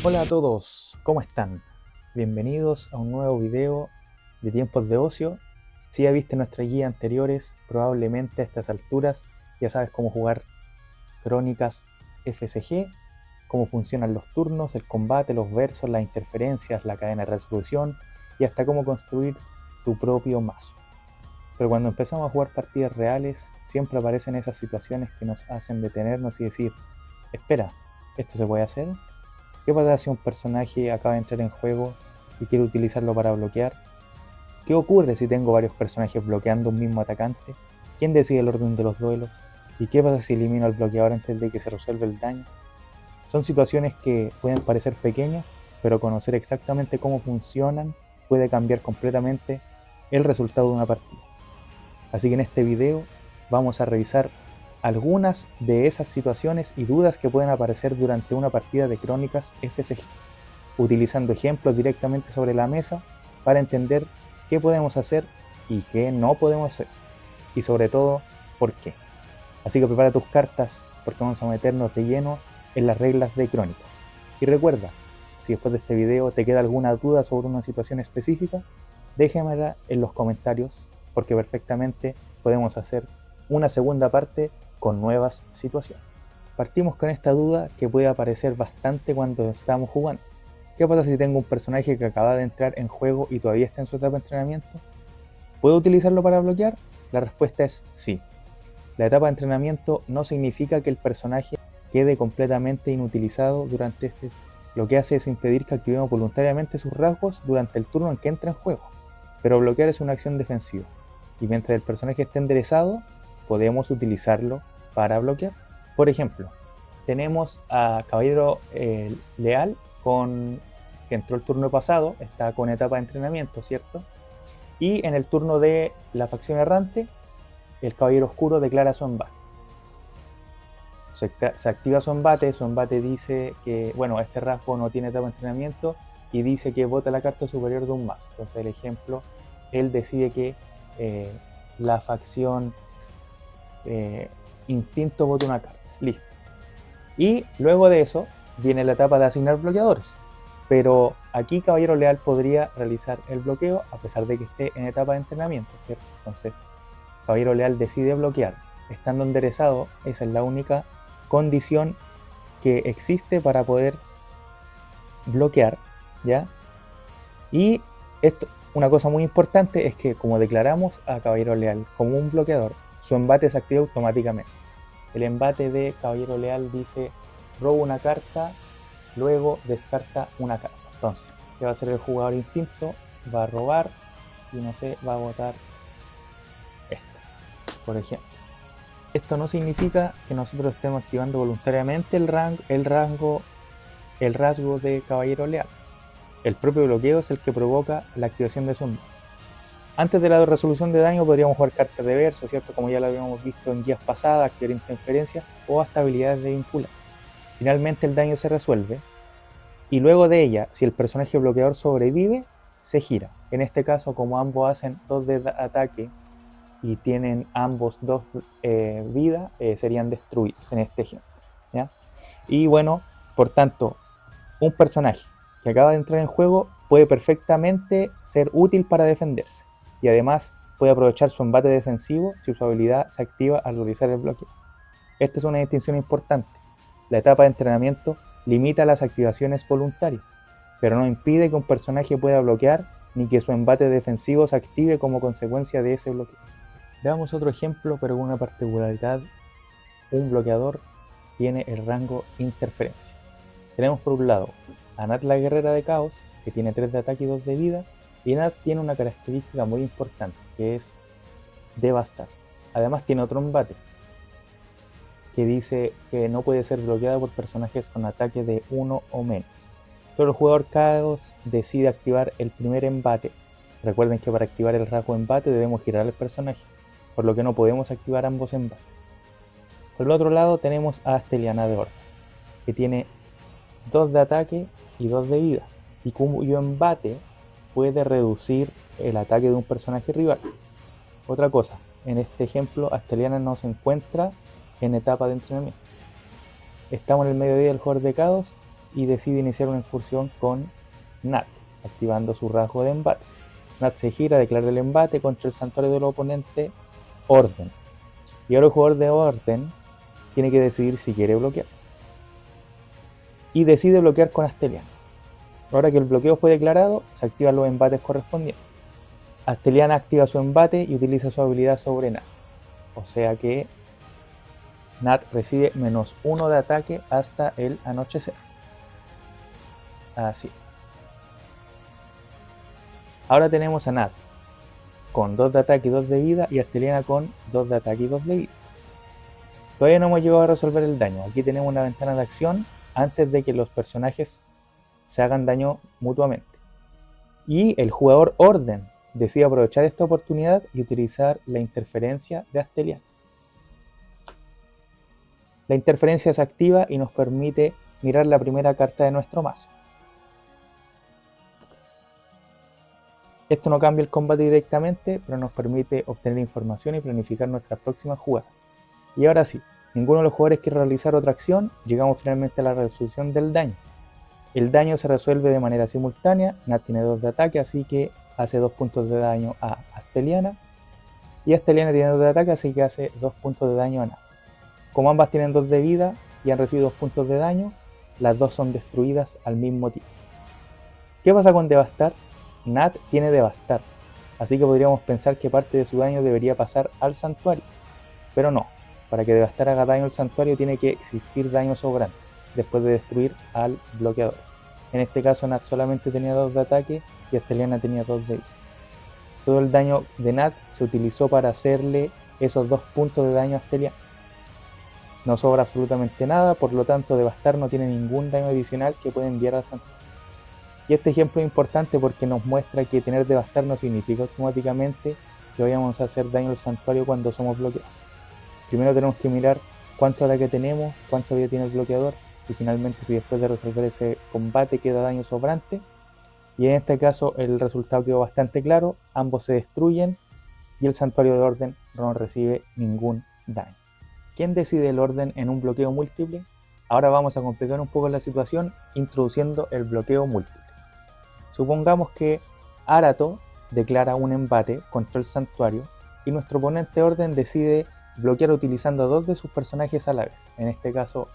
Hola a todos, ¿cómo están? Bienvenidos a un nuevo video de tiempos de ocio. Si ya viste nuestras guías anteriores, probablemente a estas alturas ya sabes cómo jugar Crónicas FSG, cómo funcionan los turnos, el combate, los versos, las interferencias, la cadena de resolución y hasta cómo construir tu propio mazo. Pero cuando empezamos a jugar partidas reales, siempre aparecen esas situaciones que nos hacen detenernos y decir, espera, ¿esto se puede hacer? ¿Qué pasa si un personaje acaba de entrar en juego y quiere utilizarlo para bloquear? ¿Qué ocurre si tengo varios personajes bloqueando un mismo atacante? ¿Quién decide el orden de los duelos? ¿Y qué pasa si elimino al bloqueador antes de que se resuelva el daño? Son situaciones que pueden parecer pequeñas, pero conocer exactamente cómo funcionan puede cambiar completamente el resultado de una partida. Así que en este video vamos a revisar algunas de esas situaciones y dudas que pueden aparecer durante una partida de Crónicas FSG, utilizando ejemplos directamente sobre la mesa para entender qué podemos hacer y qué no podemos hacer, y sobre todo, por qué. Así que prepara tus cartas porque vamos a meternos de lleno en las reglas de Crónicas. Y recuerda, si después de este video te queda alguna duda sobre una situación específica, déjamela en los comentarios porque perfectamente podemos hacer una segunda parte con nuevas situaciones. Partimos con esta duda que puede aparecer bastante cuando estamos jugando. ¿Qué pasa si tengo un personaje que acaba de entrar en juego y todavía está en su etapa de entrenamiento? ¿Puedo utilizarlo para bloquear? La respuesta es sí. La etapa de entrenamiento no significa que el personaje quede completamente inutilizado durante este. Lo que hace es impedir que activemos voluntariamente sus rasgos durante el turno en que entra en juego. Pero bloquear es una acción defensiva. Y mientras el personaje esté enderezado, podemos utilizarlo para bloquear. Por ejemplo, tenemos a Caballero Leal que entró el turno pasado, está con etapa de entrenamiento, ¿cierto? Y en el turno de la facción errante, el Caballero Oscuro declara su embate. Se activa su embate dice que, bueno, este rasgo no tiene etapa de entrenamiento y dice que vota la carta superior de un mazo. Entonces, el ejemplo, él decide que la facción Instinto vota una carta. Listo. Y luego de eso viene la etapa de asignar bloqueadores. Pero aquí Caballero Leal podría realizar el bloqueo a pesar de que esté en etapa de entrenamiento, ¿cierto? Entonces, Caballero Leal decide bloquear. Estando enderezado, esa es la única condición que existe para poder bloquear, ¿ya? Y esto, una cosa muy importante es que como declaramos a Caballero Leal como un bloqueador, su embate se activa automáticamente. El embate de Caballero Leal dice robo una carta, luego descarta una carta. Entonces, ¿qué va a hacer el jugador instinto? Va a robar y no sé, va a botar esto, por ejemplo. Esto no significa que nosotros estemos activando voluntariamente el rasgo de Caballero Leal. El propio bloqueo es el que provoca la activación de su embate. Antes de la resolución de daño podríamos jugar cartas de verso, ¿cierto? Como ya lo habíamos visto en guías pasadas, activar interferencias o hasta habilidades de vincular. Finalmente el daño se resuelve y luego de ella, si el personaje bloqueador sobrevive, se gira. En este caso, como ambos hacen 2 de ataque y tienen ambos 2 vida, serían destruidos en este ejemplo, ¿ya? Y bueno, por tanto, un personaje que acaba de entrar en juego puede perfectamente ser útil para defenderse y además puede aprovechar su embate defensivo si su habilidad se activa al realizar el bloqueo. Esta es una distinción importante. La etapa de entrenamiento limita las activaciones voluntarias, pero no impide que un personaje pueda bloquear ni que su embate defensivo se active como consecuencia de ese bloqueo. Veamos otro ejemplo, pero con una particularidad. Un bloqueador tiene el rango interferencia. Tenemos por un lado a Nat la guerrera de caos, que tiene 3 de ataque y 2 de vida, y Nat tiene una característica muy importante, que es devastar. Además tiene otro embate, que dice que no puede ser bloqueado por personajes con ataque de 1 o menos. Pero el jugador caos decide activar el primer embate. Recuerden que para activar el rasgo embate debemos girar al personaje, por lo que no podemos activar ambos embates. Por el otro lado tenemos a Asteliana de Horda, que tiene 2 de ataque y 2 de vida, y cuyo embate puede reducir el ataque de un personaje rival. Otra cosa, en este ejemplo Asteliana no se encuentra en etapa de entrenamiento. Estamos en el mediodía del jugador de Caos y decide iniciar una incursión con Nat, activando su rasgo de embate. Nat se gira, declara el embate contra el santuario del oponente Orden. Y ahora el jugador de Orden tiene que decidir si quiere bloquear. Y decide bloquear con Asteliana. Ahora que el bloqueo fue declarado, se activan los embates correspondientes. Asteliana activa su embate y utiliza su habilidad sobre Nat. O sea que Nat recibe -1 de ataque hasta el anochecer. Así. Ahora tenemos a Nat con 2 de ataque y 2 de vida y Asteliana con 2 de ataque y 2 de vida. Todavía no hemos llegado a resolver el daño. Aquí tenemos una ventana de acción antes de que los personajes se hagan daño mutuamente. Y el jugador Orden decide aprovechar esta oportunidad y utilizar la interferencia de Asteliana. La interferencia se activa y nos permite mirar la primera carta de nuestro mazo. Esto no cambia el combate directamente, pero nos permite obtener información y planificar nuestras próximas jugadas. Y ahora sí, ninguno de los jugadores quiere realizar otra acción, llegamos finalmente a la resolución del daño. El daño se resuelve de manera simultánea, Nat tiene 2 de ataque, así que hace 2 puntos de daño a Asteliana. Y Asteliana tiene 2 de ataque, así que hace 2 puntos de daño a Nat. Como ambas tienen 2 de vida y han recibido 2 puntos de daño, las dos son destruidas al mismo tiempo. ¿Qué pasa con Devastar? Nat tiene Devastar, así que podríamos pensar que parte de su daño debería pasar al santuario. Pero no, para que Devastar haga daño al santuario tiene que existir daño sobrante, después de destruir al bloqueador. En este caso Nat solamente tenía 2 de ataque y Asteliana tenía 2 de vida. Todo el daño de Nat se utilizó para hacerle esos 2 puntos de daño a Asteliana. No sobra absolutamente nada, por lo tanto Devastar no tiene ningún daño adicional que pueda enviar al santuario. Y este ejemplo es importante porque nos muestra que tener Devastar no significa automáticamente que vayamos a hacer daño al santuario cuando somos bloqueados. Primero tenemos que mirar cuánto ataque tenemos, cuánto vida tiene el bloqueador y finalmente si después de resolver ese combate queda daño sobrante. Y en este caso el resultado quedó bastante claro, ambos se destruyen y el santuario de Orden no recibe ningún daño. ¿Quién decide el orden en un bloqueo múltiple? Ahora vamos a complicar un poco la situación introduciendo el bloqueo múltiple. Supongamos que Arato declara un embate contra el santuario y nuestro oponente Orden decide bloquear utilizando a 2 de sus personajes a la vez, en este caso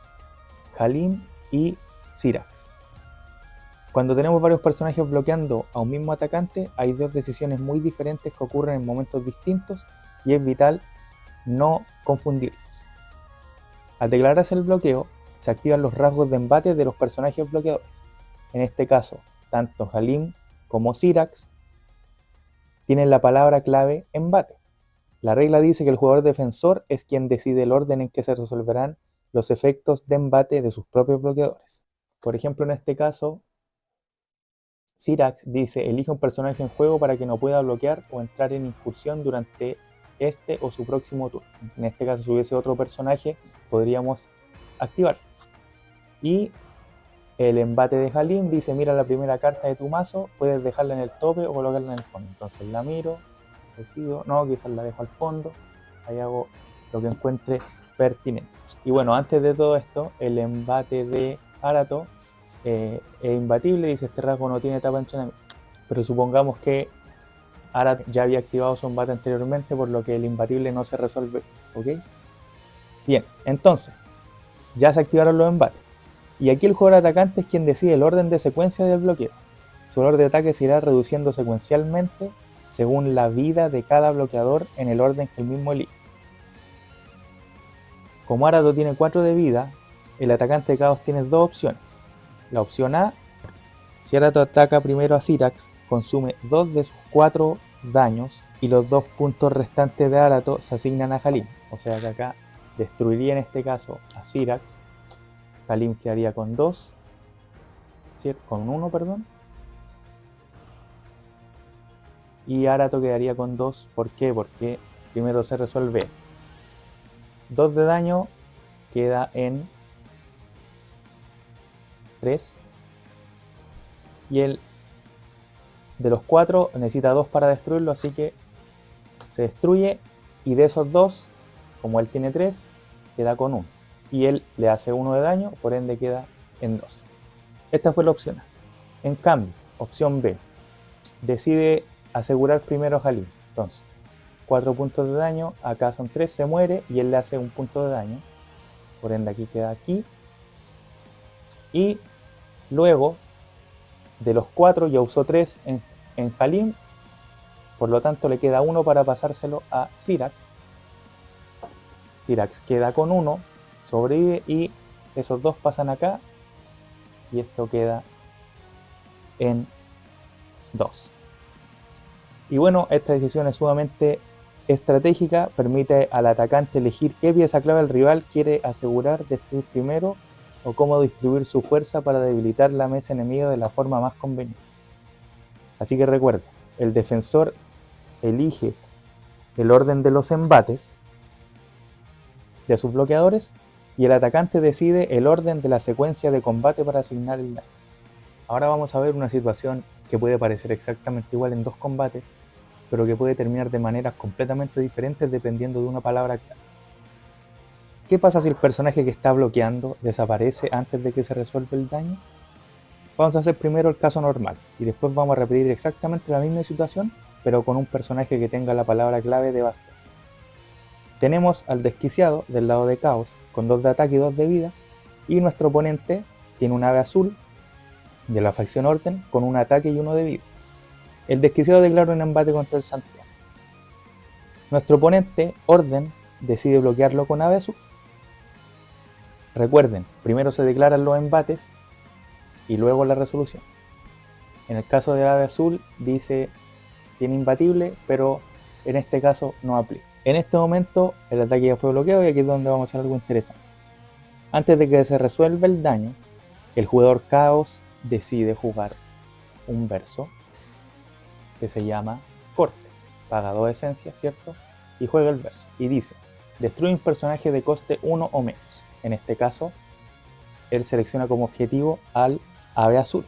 Halim y Syrax. Cuando tenemos varios personajes bloqueando a un mismo atacante, hay 2 decisiones muy diferentes que ocurren en momentos distintos y es vital no confundirlas. Al declararse el bloqueo, se activan los rasgos de embate de los personajes bloqueadores. En este caso, tanto Halim como Syrax tienen la palabra clave embate. La regla dice que el jugador defensor es quien decide el orden en que se resolverán los efectos de embate de sus propios bloqueadores. Por ejemplo, en este caso, Syrax dice: elige un personaje en juego para que no pueda bloquear o entrar en incursión durante este o su próximo turno. En este caso, si hubiese otro personaje, podríamos activarlo. Y el embate de Halim dice: mira la primera carta de tu mazo, puedes dejarla en el tope o colocarla en el fondo. Entonces la miro, decido, no, quizás la dejo al fondo, ahí hago lo que encuentre pertinente. Y bueno, antes de todo esto, el embate de Arato es imbatible, dice: este rasgo no tiene etapa de entrenamiento. Pero supongamos que Arato ya había activado su embate anteriormente, por lo que el imbatible no se resuelve, ¿ok? Bien, entonces, ya se activaron los embates. Y aquí el jugador atacante es quien decide el orden de secuencia del bloqueo. Su valor de ataque se irá reduciendo secuencialmente según la vida de cada bloqueador en el orden que el mismo elige. Como Arato tiene 4 de vida, el atacante de Caos tiene 2 opciones. La opción A: si Arato ataca primero a Syrax, consume 2 de sus 4 daños y los 2 puntos restantes de Arato se asignan a Halim. O sea que acá destruiría en este caso a Syrax. Halim quedaría con 2, ¿cierto? Con 1, perdón. Y Arato quedaría con 2. ¿Por qué? Porque primero se resuelve 2 de daño, queda en 3. Y el de los 4 necesita 2 para destruirlo, así que se destruye. Y de esos 2, como él tiene 3, queda con 1. Y él le hace 1 de daño, por ende queda en 2. Esta fue la opción A. En cambio, opción B, decide asegurar primero a Halim. Entonces, 4 puntos de daño, acá son 3, se muere y él le hace 1 punto de daño. Por ende aquí queda aquí. Y luego, de los 4 ya usó 3 en Halim. Por lo tanto le queda 1 para pasárselo a Syrax. Syrax queda con 1, sobrevive y esos 2 pasan acá. Y esto queda en 2. Y bueno, esta decisión es sumamente estratégica, permite al atacante elegir qué pieza clave el rival quiere asegurar destruir primero o cómo distribuir su fuerza para debilitar la mesa enemiga de la forma más conveniente. Así que recuerda, el defensor elige el orden de los embates de sus bloqueadores y el atacante decide el orden de la secuencia de combate para asignar el daño. Ahora vamos a ver una situación que puede parecer exactamente igual en 2 combates, pero que puede terminar de maneras completamente diferentes dependiendo de una palabra clave. ¿Qué pasa si el personaje que está bloqueando desaparece antes de que se resuelva el daño? Vamos a hacer primero el caso normal y después vamos a repetir exactamente la misma situación, pero con un personaje que tenga la palabra clave devastar. Tenemos al desquiciado del lado de caos con 2 de ataque y 2 de vida, y nuestro oponente tiene un ave azul de la facción orden con 1 ataque y 1 de vida. El desquiciado declara un embate contra el santuario. Nuestro oponente orden decide bloquearlo con ave azul. Recuerden, primero se declaran los embates y luego la resolución. En el caso del ave azul dice tiene imbatible, pero en este caso no aplica. En este momento el ataque ya fue bloqueado y aquí es donde vamos a hacer algo interesante. Antes de que se resuelva el daño, el jugador caos decide jugar un verso que se llama corte. Paga 2 esencias, ¿cierto? Y juega el verso. Y dice, destruye un personaje de coste 1 o menos. En este caso, él selecciona como objetivo al ave azul.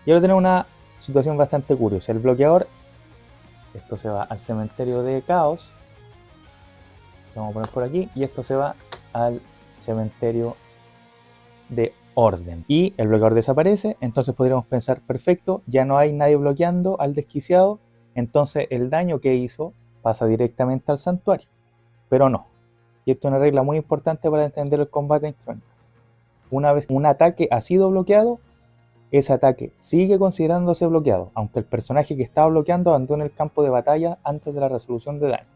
Y ahora tenemos una situación bastante curiosa. El bloqueador, esto se va al cementerio de caos. Lo vamos a poner por aquí. Y esto se va al cementerio de orden. Y el bloqueador desaparece. Entonces podríamos pensar, perfecto, ya no hay nadie bloqueando al desquiciado. Entonces el daño que hizo pasa directamente al santuario. Pero no. Y esto es una regla muy importante para entender el combate en Crónicas. Una vez un ataque ha sido bloqueado, ese ataque sigue considerándose bloqueado, aunque el personaje que estaba bloqueando abandone el campo de batalla antes de la resolución de daño.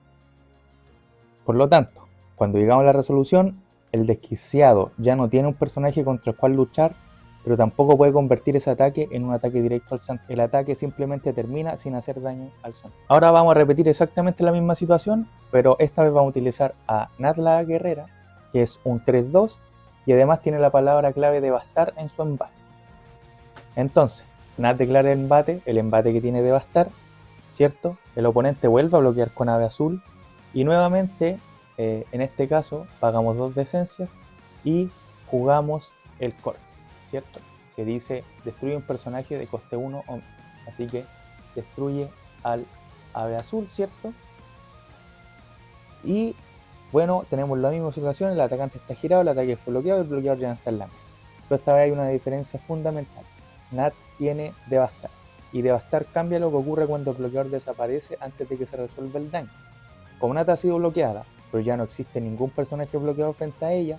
Por lo tanto, cuando llegamos a la resolución, el desquiciado ya no tiene un personaje contra el cual luchar, pero tampoco puede convertir ese ataque en un ataque directo al santo. El ataque simplemente termina sin hacer daño al santo. Ahora vamos a repetir exactamente la misma situación, pero esta vez vamos a utilizar a Nat la guerrera, que es un 3-2, y además tiene la palabra clave devastar en su embate. Entonces, Nat declara el embate que tiene devastar, ¿cierto? El oponente vuelve a bloquear con ave azul, y nuevamente, en este caso, pagamos 2 de esencias y jugamos el corte, ¿cierto? Que dice, destruye un personaje de coste 1 o menos. Así que destruye al ave azul, ¿cierto? Y bueno, tenemos la misma situación, el atacante está girado, el ataque fue bloqueado y el bloqueador ya no está en la mesa. Pero esta vez hay una diferencia fundamental. Nat tiene devastar. Y devastar cambia lo que ocurre cuando el bloqueador desaparece antes de que se resuelva el daño. Como Nat ha sido bloqueada, pero ya no existe ningún personaje bloqueado frente a ella,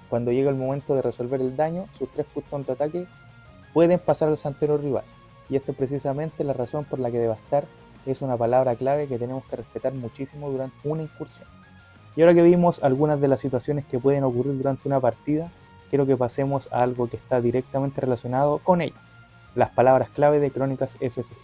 cuando llega el momento de resolver el daño, sus 3 puntos de ataque pueden pasar al santero rival. Y esto es precisamente la razón por la que devastar es una palabra clave que tenemos que respetar muchísimo durante una incursión. Y ahora que vimos algunas de las situaciones que pueden ocurrir durante una partida, quiero que pasemos a algo que está directamente relacionado con ellas, las palabras clave de Crónicas FCG.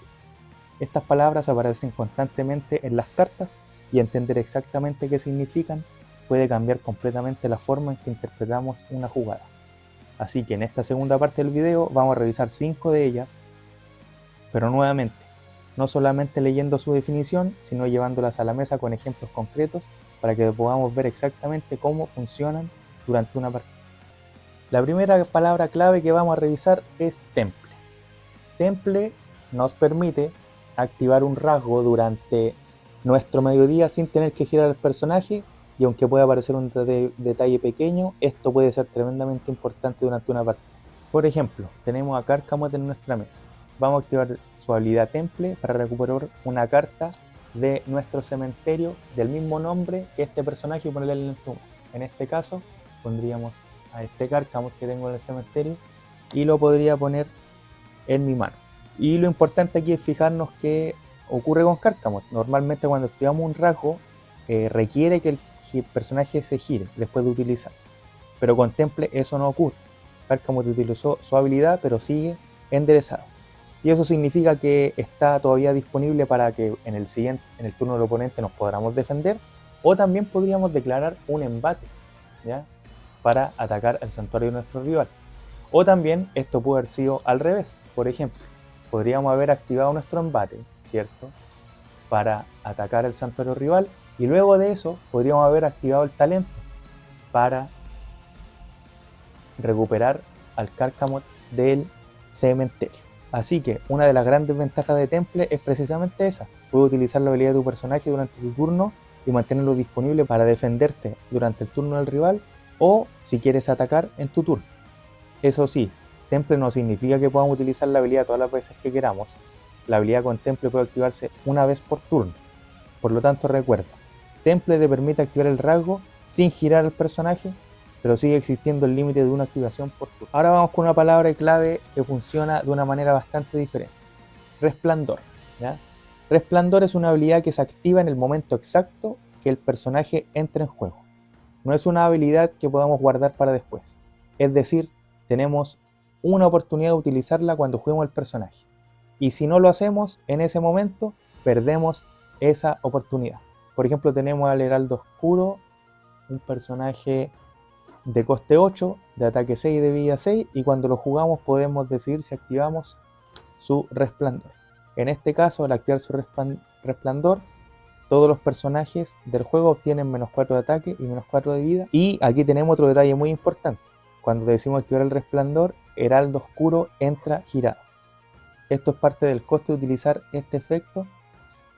Estas palabras aparecen constantemente en las cartas y entender exactamente qué significan puede cambiar completamente la forma en que interpretamos una jugada. Así que en esta segunda parte del video vamos a revisar 5 de ellas, pero nuevamente, no solamente leyendo su definición, sino llevándolas a la mesa con ejemplos concretos para que podamos ver exactamente cómo funcionan durante una partida. La primera palabra clave que vamos a revisar es temple. Temple nos permite activar un rasgo durante nuestro mediodía sin tener que girar el personaje, y aunque pueda parecer un detalle pequeño, esto puede ser tremendamente importante durante una partida. Por ejemplo, tenemos a Cárcamo en nuestra mesa. Vamos a activar su habilidad Temple para recuperar una carta de nuestro cementerio del mismo nombre que este personaje y ponerle en el turno. En este caso, pondríamos a este Cárcamo que tengo en el cementerio y lo podría poner en mi mano. Y lo importante aquí es fijarnos qué ocurre con Cárcamo. Normalmente cuando activamos un rasgo, requiere que el personaje se gire después de utilizar. Pero con Temple eso no ocurre. Cárcamo utilizó su habilidad, pero sigue enderezado. Y eso significa que está todavía disponible para que en el turno del oponente nos podamos defender, o también podríamos declarar un embate, ¿ya?, para atacar al santuario de nuestro rival. O también esto puede haber sido al revés. Por ejemplo, podríamos haber activado nuestro embate, ¿cierto?, para atacar al santuario rival, y luego de eso podríamos haber activado el talento para recuperar al Cárcamo del cementerio. Así que una de las grandes ventajas de Temple es precisamente esa. Puedes utilizar la habilidad de tu personaje durante tu turno y mantenerlo disponible para defenderte durante el turno del rival, o si quieres atacar en tu turno. Eso sí, Temple no significa que podamos utilizar la habilidad todas las veces que queramos. La habilidad con Temple puede activarse una vez por turno. Por lo tanto, recuerda, Temple te permite activar el rasgo sin girar al personaje, pero sigue existiendo el límite de una activación por turno. Ahora vamos con una palabra clave que funciona de una manera bastante diferente. Resplandor, ¿ya? Resplandor es una habilidad que se activa en el momento exacto que el personaje entra en juego. No es una habilidad que podamos guardar para después. Es decir, tenemos una oportunidad de utilizarla cuando juguemos el personaje. Y si no lo hacemos en ese momento, perdemos esa oportunidad. Por ejemplo, tenemos al Heraldo Oscuro, un personaje de coste 8, de ataque 6 y de vida 6, y cuando lo jugamos podemos decidir si activamos su resplandor. En este caso, al activar su resplandor, todos los personajes del juego obtienen menos 4 de ataque y menos 4 de vida. Y aquí tenemos otro detalle muy importante. Cuando decimos activar el resplandor, Heraldo Oscuro entra girado. Esto es parte del coste de utilizar este efecto.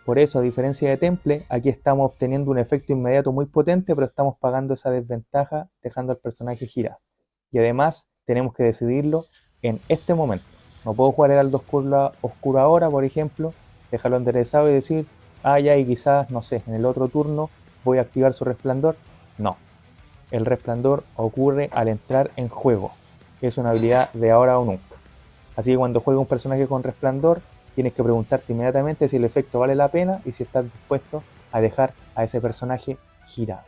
Por eso, a diferencia de Temple, aquí estamos obteniendo un efecto inmediato muy potente, pero estamos pagando esa desventaja dejando al personaje girado. Y además, tenemos que decidirlo en este momento. No puedo jugar Heraldo Oscuro ahora, por ejemplo, dejarlo enderezado y decir, ya, y quizás, no sé, en el otro turno voy a activar su resplandor. No. El resplandor ocurre al entrar en juego. Es una habilidad de ahora o nunca. Así que cuando juegue un personaje con resplandor, tienes que preguntarte inmediatamente si el efecto vale la pena y si estás dispuesto a dejar a ese personaje girado.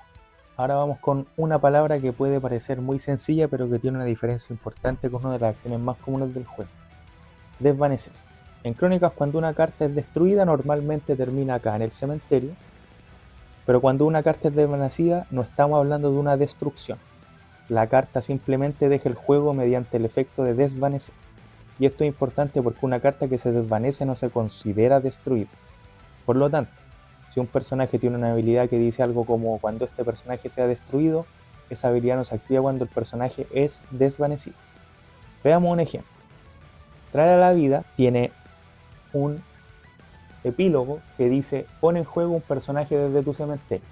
Ahora vamos con una palabra que puede parecer muy sencilla, pero que tiene una diferencia importante con una de las acciones más comunes del juego. Desvanecer. En Crónicas, cuando una carta es destruida, normalmente termina acá en el cementerio, pero cuando una carta es desvanecida, no estamos hablando de una destrucción. La carta simplemente deja el juego mediante el efecto de desvanecer. Y esto es importante porque una carta que se desvanece no se considera destruida. Por lo tanto, si un personaje tiene una habilidad que dice algo como cuando este personaje sea destruido, esa habilidad no se activa cuando el personaje es desvanecido. Veamos un ejemplo. Traer a la vida tiene un epílogo que dice: pon en juego un personaje desde tu cementerio.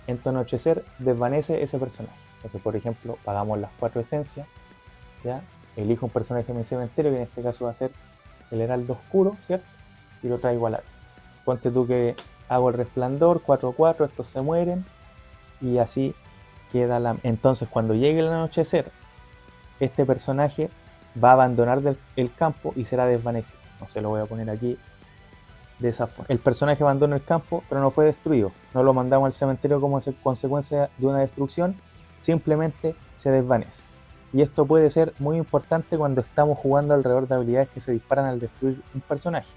En tu anochecer desvanece ese personaje. Entonces, por ejemplo, pagamos las 4 esencias, ¿ya? Elijo un personaje en mi cementerio, que en este caso va a ser el Heraldo Oscuro, ¿cierto? Y lo traigo al área. Ponte tú que hago el resplandor, 4/4, estos se mueren, y así queda la... Entonces, cuando llegue el anochecer, este personaje va a abandonar el campo y será desvanecido. No se lo voy a poner aquí de esa forma. El personaje abandona el campo, pero no fue destruido. No lo mandamos al cementerio como consecuencia de una destrucción, simplemente se desvanece. Y esto puede ser muy importante cuando estamos jugando alrededor de habilidades que se disparan al destruir un personaje.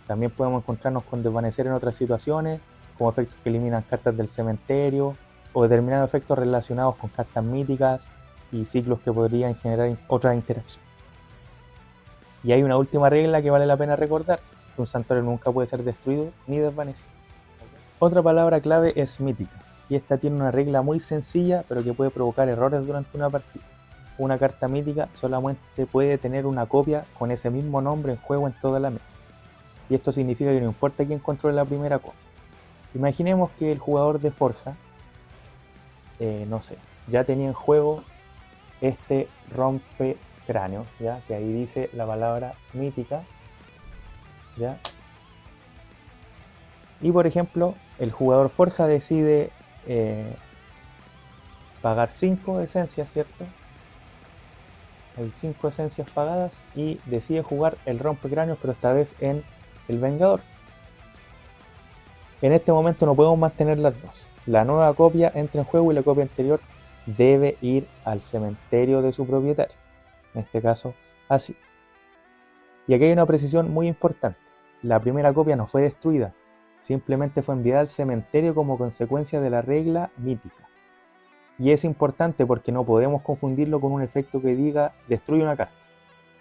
También podemos encontrarnos con desvanecer en otras situaciones, como efectos que eliminan cartas del cementerio, o determinados efectos relacionados con cartas míticas y ciclos que podrían generar otras interacciones. Y hay una última regla que vale la pena recordar: un santuario nunca puede ser destruido ni desvanecido. Otra palabra clave es mítica, y esta tiene una regla muy sencilla, pero que puede provocar errores durante una partida. Una carta mítica solamente puede tener una copia con ese mismo nombre en juego en toda la mesa. Y esto significa que no importa quién controle la primera copia. Imaginemos que el jugador de Forja, no sé, ya tenía en juego este rompe cráneo, ¿ya? Que ahí dice la palabra mítica, ¿ya? Y por ejemplo, el jugador forja decide pagar 5 esencias, ¿cierto? Hay 5 esencias pagadas y decide jugar el rompecráneos, pero esta vez en el Vengador. En este momento no podemos mantener las dos. La nueva copia entra en juego y la copia anterior debe ir al cementerio de su propietario. En este caso, así. Y aquí hay una precisión muy importante. La primera copia no fue destruida, simplemente fue enviada al cementerio como consecuencia de la regla mítica. Y es importante porque no podemos confundirlo con un efecto que diga destruye una carta.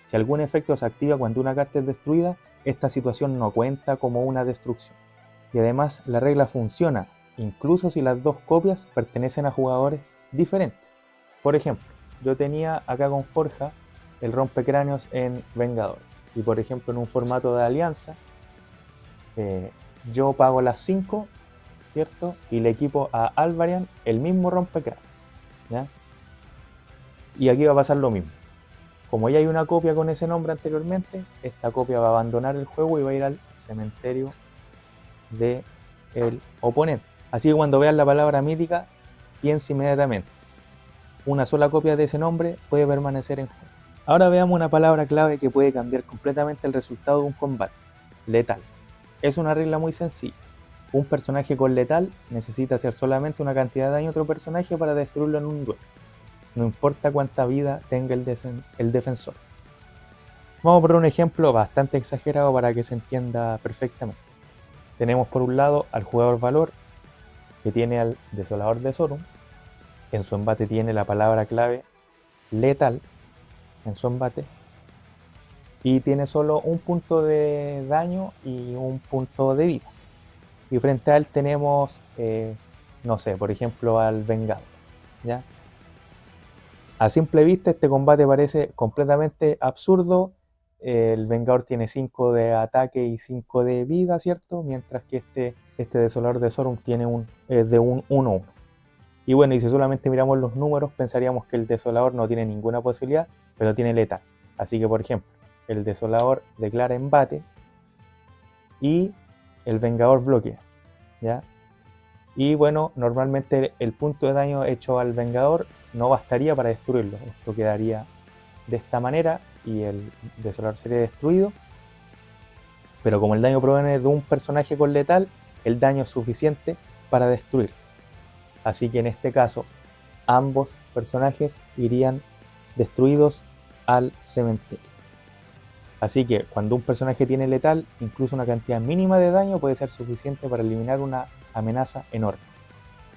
Si algún efecto se activa cuando una carta es destruida, esta situación no cuenta como una destrucción. Y además la regla funciona incluso si las dos copias pertenecen a jugadores diferentes. Por ejemplo, yo tenía acá con Forja el rompecráneos en Vengador. Y por ejemplo en un formato de alianza, yo pago las 5, ¿cierto? Y le equipo a Alvarian el mismo rompecráneos, ¿ya? Y aquí va a pasar lo mismo. Como ya hay una copia con ese nombre anteriormente, esta copia va a abandonar el juego y va a ir al cementerio del oponente. Así que cuando vean la palabra mítica, piensa inmediatamente: una sola copia de ese nombre puede permanecer en juego. Ahora veamos una palabra clave que puede cambiar completamente el resultado de un combate: letal. Es una regla muy sencilla. Un personaje con letal necesita hacer solamente una cantidad de daño a otro personaje para destruirlo en un duelo, no importa cuánta vida tenga el defensor. Vamos a poner un ejemplo bastante exagerado para que se entienda perfectamente. Tenemos por un lado al jugador valor, que tiene al desolador de Sorum. En su embate tiene la palabra clave letal en su embate, y tiene solo un punto de daño y un punto de vida. Y frente a él tenemos, no sé, por ejemplo al Vengado, ¿ya? A simple vista este combate parece completamente absurdo. El Vengador tiene 5 de ataque y 5 de vida, ¿cierto? Mientras que este Desolador de Sorum tiene de un 1-1. Y bueno, y si solamente miramos los números, pensaríamos que el Desolador no tiene ninguna posibilidad, pero tiene letal. Así que, por ejemplo, el Desolador declara embate y el Vengador bloquea, ¿ya? Y bueno, normalmente el punto de daño hecho al Vengador no bastaría para destruirlo. Esto quedaría de esta manera y el Desolador sería destruido. Pero como el daño proviene de un personaje con letal, el daño es suficiente para destruir. Así que en este caso, ambos personajes irían destruidos al cementerio. Así que cuando un personaje tiene letal, incluso una cantidad mínima de daño puede ser suficiente para eliminar una amenaza enorme.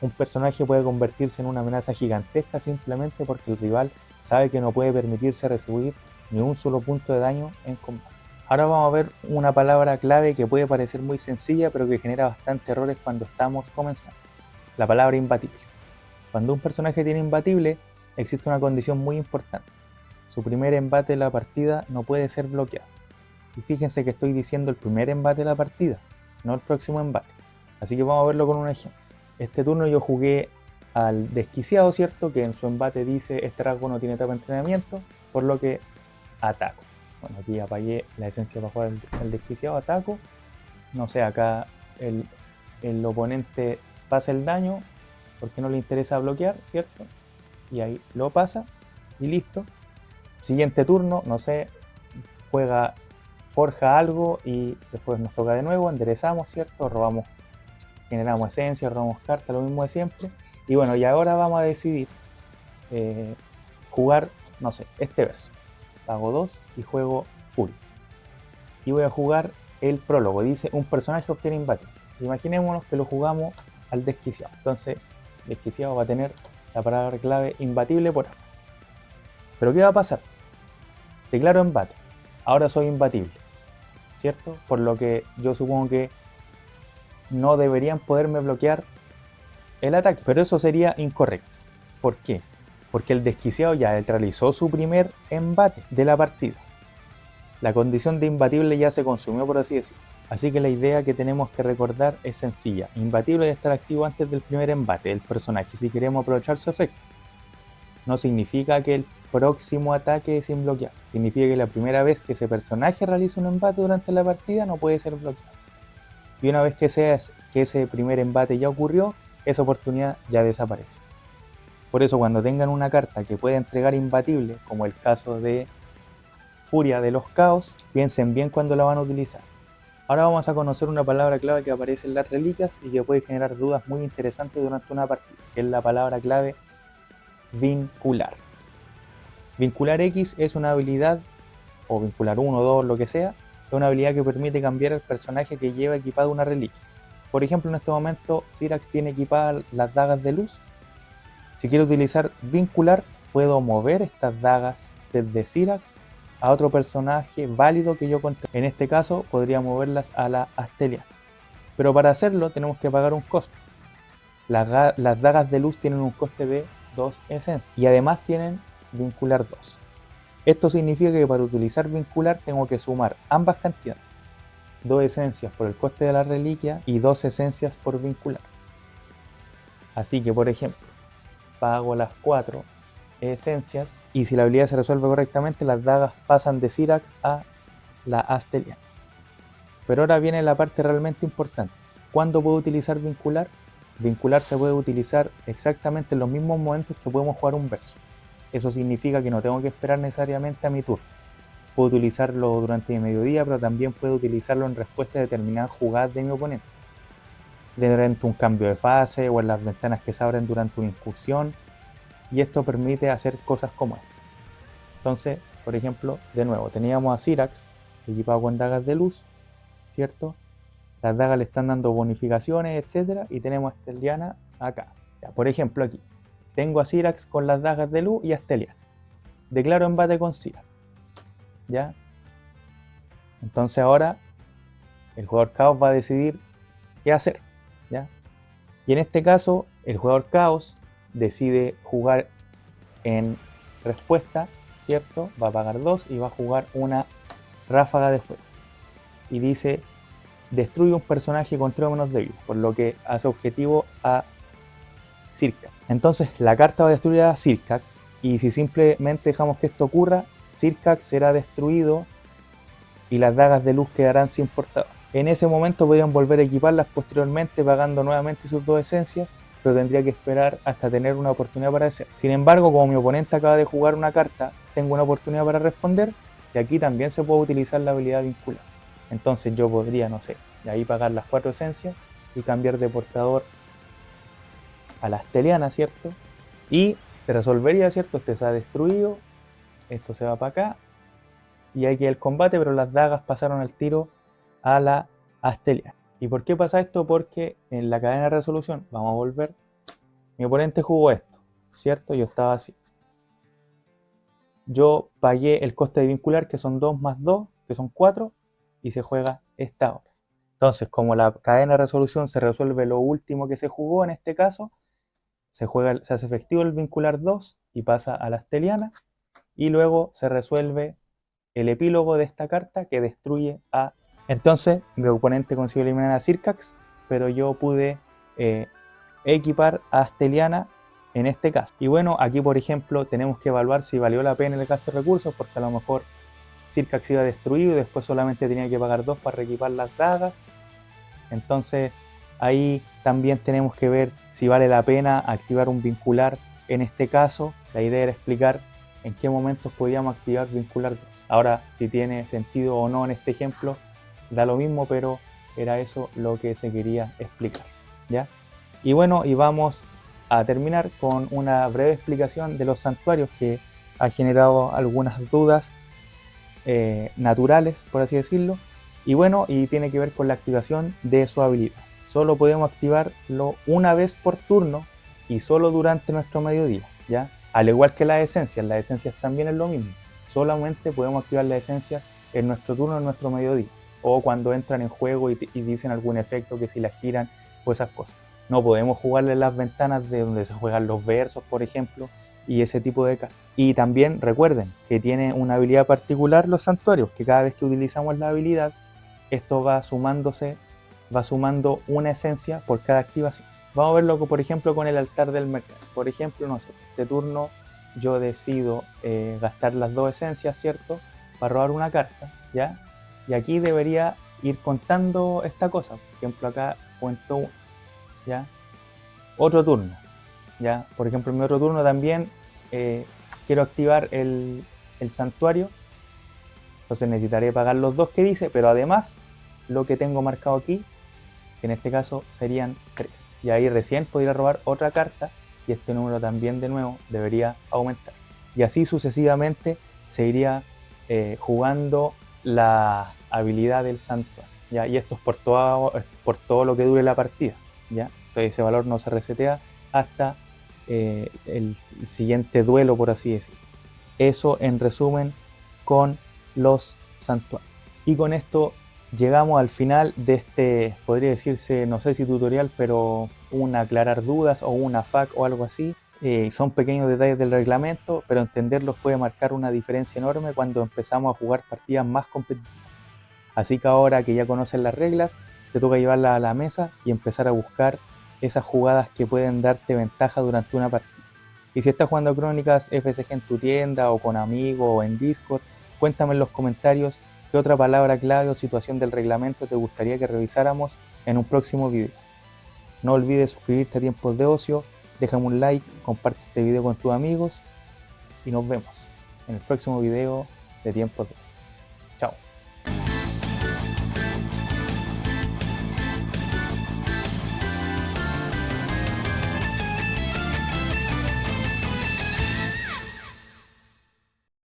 Un personaje puede convertirse en una amenaza gigantesca simplemente porque el rival sabe que no puede permitirse recibir ni un solo punto de daño en combate. Ahora vamos a ver una palabra clave que puede parecer muy sencilla, pero que genera bastantes errores cuando estamos comenzando. La palabra imbatible. Cuando un personaje tiene imbatible, existe una condición muy importante: su primer embate de la partida no puede ser bloqueado. Y fíjense que estoy diciendo el primer embate de la partida, no el próximo embate. Así que vamos a verlo con un ejemplo. Este turno yo jugué al desquiciado, ¿cierto? Que en su embate dice: este rasgo no tiene etapa de entrenamiento, por lo que ataco. Bueno, aquí apagué la esencia para jugar al desquiciado, ataco. No sé, acá el oponente pasa el daño porque no le interesa bloquear, ¿cierto? Y ahí lo pasa y listo. Siguiente turno, no sé, forja algo y después nos toca de nuevo, enderezamos, ¿cierto? Robamos, generamos esencia, robamos cartas, lo mismo de siempre. Y bueno, y ahora vamos a decidir jugar, no sé, este verso. Pago 2 y juego full. Y voy a jugar el prólogo. Dice: un personaje obtiene imbatible. Imaginémonos que lo jugamos al desquiciado. Entonces, desquiciado va a tener la palabra clave imbatible por ahora. Pero ¿qué va a pasar? Declaro embate. Ahora soy imbatible, ¿cierto? Por lo que yo supongo que no deberían poderme bloquear el ataque. Pero eso sería incorrecto. ¿Por qué? Porque el desquiciado ya realizó su primer embate de la partida. La condición de imbatible ya se consumió, por así decirlo. Así que la idea que tenemos que recordar es sencilla: imbatible debe estar activo antes del primer embate del personaje si queremos aprovechar su efecto. No significa que próximo ataque sin bloquear. Significa que la primera vez que ese personaje realiza un embate durante la partida no puede ser bloqueado. Y una vez que ese primer embate ya ocurrió, esa oportunidad ya desaparece. Por eso cuando tengan una carta que puede entregar imbatible, como el caso de Furia de los Caos, piensen bien cuando la van a utilizar. Ahora vamos a conocer una palabra clave que aparece en las reliquias y que puede generar dudas muy interesantes durante una partida, que es la palabra clave vincular. Vincular X es una habilidad, o vincular 1, 2, lo que sea, es una habilidad que permite cambiar el personaje que lleva equipado una reliquia. Por ejemplo, en este momento Syrax tiene equipadas las dagas de luz. Si quiero utilizar vincular, puedo mover estas dagas desde Syrax a otro personaje válido que yo controle. En este caso podría moverlas a la Astelia. Pero para hacerlo tenemos que pagar un coste. Las dagas de luz tienen un coste de 2 esencias y además tienen vincular 2. Esto significa que para utilizar vincular tengo que sumar ambas cantidades. 2 esencias por el coste de la reliquia y 2 esencias por vincular. Así que por ejemplo, pago las 4 esencias y si la habilidad se resuelve correctamente, las dagas pasan de Syrax a la Astelia. Pero ahora viene la parte realmente importante. ¿Cuándo puedo utilizar vincular? Vincular se puede utilizar exactamente en los mismos momentos que podemos jugar un verso. Eso significa que no tengo que esperar necesariamente a mi turno. Puedo utilizarlo durante mi mediodía, pero también puedo utilizarlo en respuesta a determinadas jugadas de mi oponente. Durante un cambio de fase o en las ventanas que se abren durante una incursión. Y esto permite hacer cosas como esta. Entonces, por ejemplo, de nuevo, teníamos a Syrax equipado con dagas de luz, ¿cierto? Las dagas le están dando bonificaciones, etc. Y tenemos a Asteliana acá. Ya, por ejemplo, aquí tengo a Syrax con las dagas de luz y a Asteliana. Declaro embate con Syrax. ¿Ya? Entonces ahora el jugador Caos va a decidir qué hacer. ¿Ya? Y en este caso, el jugador Caos decide jugar en respuesta, ¿cierto? Va a pagar 2 y va a jugar una ráfaga de fuego. Y dice, destruye un personaje con 3 o menos de vida, por lo que hace objetivo a Syrax. Entonces la carta va a destruir a Syrax y si simplemente dejamos que esto ocurra, Syrax será destruido y las dagas de luz quedarán sin portador. En ese momento podrían volver a equiparlas posteriormente pagando nuevamente sus 2 esencias, pero tendría que esperar hasta tener una oportunidad para hacer. Sin embargo, como mi oponente acaba de jugar una carta, tengo una oportunidad para responder y aquí también se puede utilizar la habilidad vincular. Entonces yo podría, no sé, de ahí pagar las 4 esencias y cambiar de portador a la Asteliana, ¿cierto? Y se resolvería, ¿cierto? Este se ha destruido, esto se va para acá y hay que el combate, pero las dagas pasaron al tiro a la Astelia. ¿Y por qué pasa esto? Porque en la cadena de resolución, vamos a volver, mi oponente jugó esto, ¿cierto? Yo estaba así. Yo pagué el coste de vincular, que son 2 más 2, que son 4, y se juega esta hora. Entonces, como la cadena de resolución se resuelve lo último que se jugó, en este caso, se hace efectivo el vincular 2 y pasa a la Asteliana, y luego se resuelve el epílogo de esta carta que destruye a... Entonces mi oponente consiguió eliminar a Syrax, pero yo pude equipar a Asteliana en este caso. Y bueno, aquí por ejemplo tenemos que evaluar si valió la pena el gasto de recursos, porque a lo mejor Syrax iba destruido y después solamente tenía que pagar 2 para reequipar las dagas. Entonces ahí también tenemos que ver si vale la pena activar un vincular en este caso. La idea era explicar en qué momentos podíamos activar vincular 2. Ahora, si tiene sentido o no en este ejemplo, da lo mismo, pero era eso lo que se quería explicar, ¿ya? Y bueno, y vamos a terminar con una breve explicación de los santuarios que ha generado algunas dudas naturales, por así decirlo. Y bueno, y tiene que ver con la activación de su habilidad. Solo podemos activarlo una vez por turno y solo durante nuestro mediodía, ¿ya? Al igual que las esencias también es lo mismo. Solamente podemos activar las esencias en nuestro turno, en nuestro mediodía. O cuando entran en juego y dicen algún efecto que si las giran o esas cosas. No podemos jugarle las ventanas de donde se juegan los versos, por ejemplo, y ese tipo de cartas. Y también recuerden que tiene una habilidad particular los santuarios, que cada vez que utilizamos la habilidad, esto va sumando una esencia por cada activación. Vamos a verlo, por ejemplo, con el altar del mercado. Por ejemplo, no sé, este turno yo decido gastar las 2 esencias, ¿cierto? Para robar una carta, ¿ya? Y aquí debería ir contando esta cosa. Por ejemplo, acá cuento 1, ¿ya? Otro turno, ¿ya? Por ejemplo, en mi otro turno también quiero activar el santuario. Entonces necesitaré pagar los 2 que dice, pero además lo que tengo marcado aquí, que en este caso serían 3. Y ahí recién podría robar otra carta y este número también de nuevo debería aumentar. Y así sucesivamente se iría jugando la habilidad del santuario, ¿ya? Y esto es por todo lo que dure la partida, ¿ya? Entonces ese valor no se resetea hasta el siguiente duelo, por así decirlo. Eso en resumen con los santuarios. Y con esto llegamos al final de este, podría decirse, no sé si tutorial, pero un aclarar dudas o una FAQ o algo así. Son pequeños detalles del reglamento, pero entenderlos puede marcar una diferencia enorme cuando empezamos a jugar partidas más competitivas. Así que ahora que ya conocen las reglas, te toca llevarlas a la mesa y empezar a buscar esas jugadas que pueden darte ventaja durante una partida. Y si estás jugando Crónicas FSG en tu tienda o con amigos o en Discord, cuéntame en los comentarios qué otra palabra clave o situación del reglamento te gustaría que revisáramos en un próximo video. No olvides suscribirte a Tiempos de Ocio, déjame un like, comparte este video con tus amigos y nos vemos en el próximo video de Tiempos de Ocio.